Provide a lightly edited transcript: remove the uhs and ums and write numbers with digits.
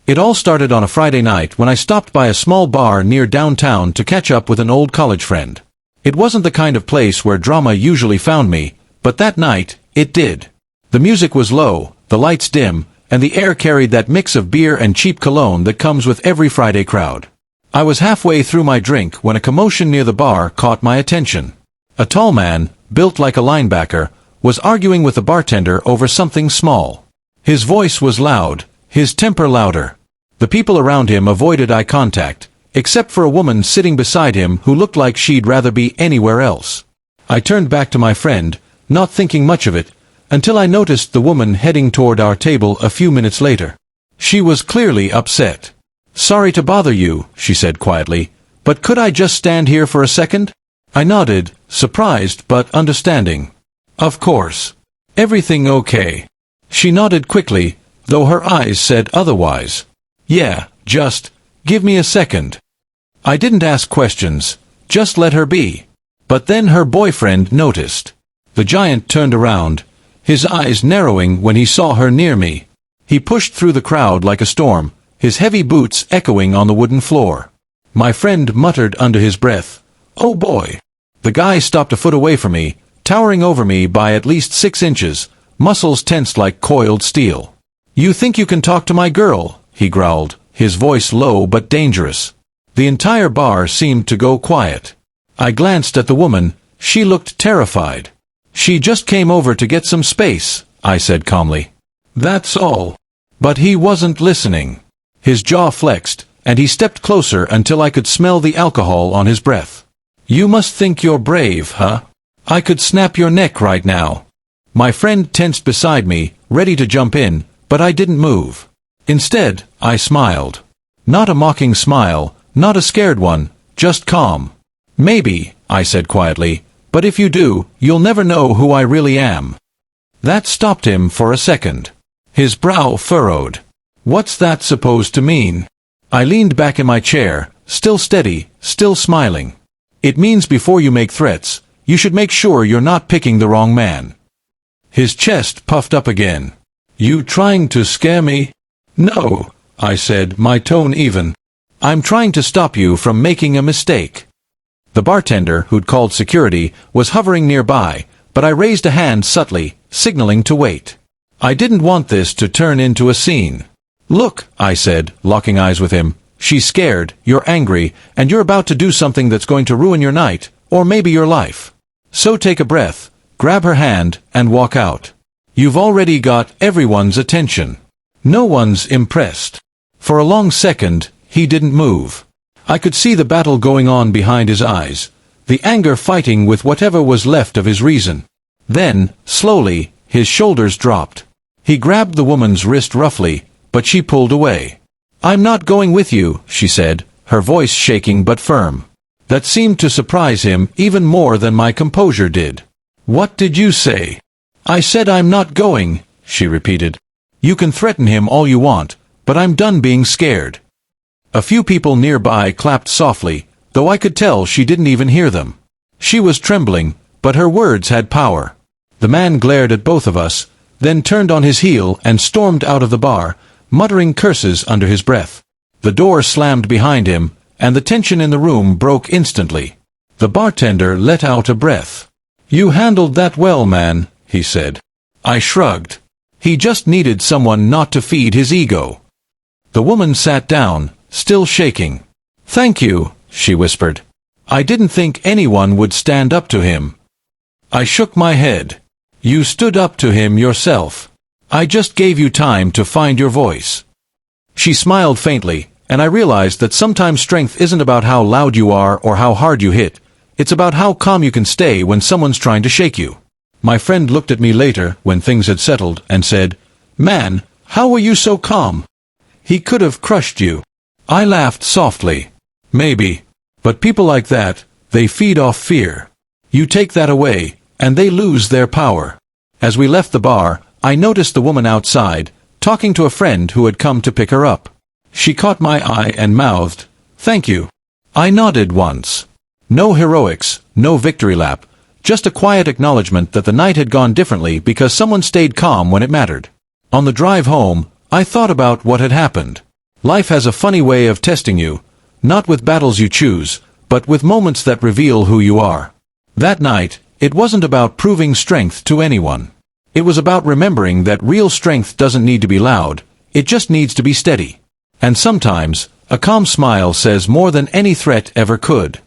It all started on a Friday night when I stopped by a small bar near downtown to catch up with an old college friend. It wasn't the kind of place where drama usually found me, but that night, it did. The music was low, the lights dim, and the air carried that mix of beer and cheap cologne that comes with every Friday crowd. I was halfway through my drink when a commotion near the bar caught my attention. A tall man, built like a linebacker, was arguing with the bartender over something small. His voice was loud, his temper louder. The people around him avoided eye contact, except for a woman sitting beside him who looked like she'd rather be anywhere else. I turned back to my friend, not thinking much of it, until I noticed the woman heading toward our table a few minutes later. She was clearly upset. "Sorry to bother you," she said quietly, "but could I just stand here for a second?" I nodded, surprised but understanding. "Of course. Everything okay?" She nodded quickly, though her eyes said otherwise. "Yeah, just give me a second." I didn't ask questions, just let her be. But then her boyfriend noticed. The giant turned around, his eyes narrowing when he saw her near me. He pushed through the crowd like a storm, his heavy boots echoing on the wooden floor. My friend muttered under his breath, "Oh boy." The guy stopped a foot away from me, towering over me by at least 6 inches, muscles tensed like coiled steel. "You think you can talk to my girl?" he growled, his voice low but dangerous. The entire bar seemed to go quiet. I glanced at the woman, she looked terrified. "She just came over to get some space," I said calmly. "That's all." But he wasn't listening. His jaw flexed, and he stepped closer until I could smell the alcohol on his breath. "You must think you're brave, huh? I could snap your neck right now." My friend tensed beside me, ready to jump in, but I didn't move. Instead, I smiled. Not a mocking smile, not a scared one, just calm. "Maybe," I said quietly, "but if you do, you'll never know who I really am." That stopped him for a second. His brow furrowed. "What's that supposed to mean?" I leaned back in my chair, still steady, still smiling. "It means before you make threats, you should make sure you're not picking the wrong man." His chest puffed up again. "You trying to scare me?" "No," I said, my tone even. "I'm trying to stop you from making a mistake." The bartender, who'd called security, was hovering nearby, but I raised a hand subtly, signaling to wait. I didn't want this to turn into a scene. "Look," I said, locking eyes with him, "she's scared, you're angry, and you're about to do something that's going to ruin your night, or maybe your life. So take a breath, grab her hand, and walk out. You've already got everyone's attention." No one's impressed. For a long second, he didn't move. I could see the battle going on behind his eyes, the anger fighting with whatever was left of his reason. Then, slowly, his shoulders dropped. He grabbed the woman's wrist roughly, but she pulled away. "I'm not going with you," she said, her voice shaking but firm. That seemed to surprise him even more than my composure did. "What did you say?" "I said I'm not going," she repeated. "You can threaten him all you want, but I'm done being scared." A few people nearby clapped softly, though I could tell she didn't even hear them. She was trembling, but her words had power. The man glared at both of us, then turned on his heel and stormed out of the bar, muttering curses under his breath. The door slammed behind him, and the tension in the room broke instantly. The bartender let out a breath. "You handled that well, man," he said. I shrugged. He just needed someone not to feed his ego. The woman sat down, still shaking. "Thank you," she whispered. "I didn't think anyone would stand up to him." I shook my head. "You stood up to him yourself. I just gave you time to find your voice." She smiled faintly, and I realized that sometimes strength isn't about how loud you are or how hard you hit. It's about how calm you can stay when someone's trying to shake you. My friend looked at me later, when things had settled, and said, "Man, how were you so calm? He could have crushed you." I laughed softly. "Maybe. But people like that, they feed off fear. You take that away, and they lose their power." As we left the bar, I noticed the woman outside, talking to a friend who had come to pick her up. She caught my eye and mouthed, "Thank you." I nodded once. No heroics, no victory lap, just a quiet acknowledgement that the night had gone differently because someone stayed calm when it mattered. On the drive home, I thought about what had happened. Life has a funny way of testing you, not with battles you choose, but with moments that reveal who you are. That night, it wasn't about proving strength to anyone. It was about remembering that real strength doesn't need to be loud, it just needs to be steady. And sometimes, a calm smile says more than any threat ever could.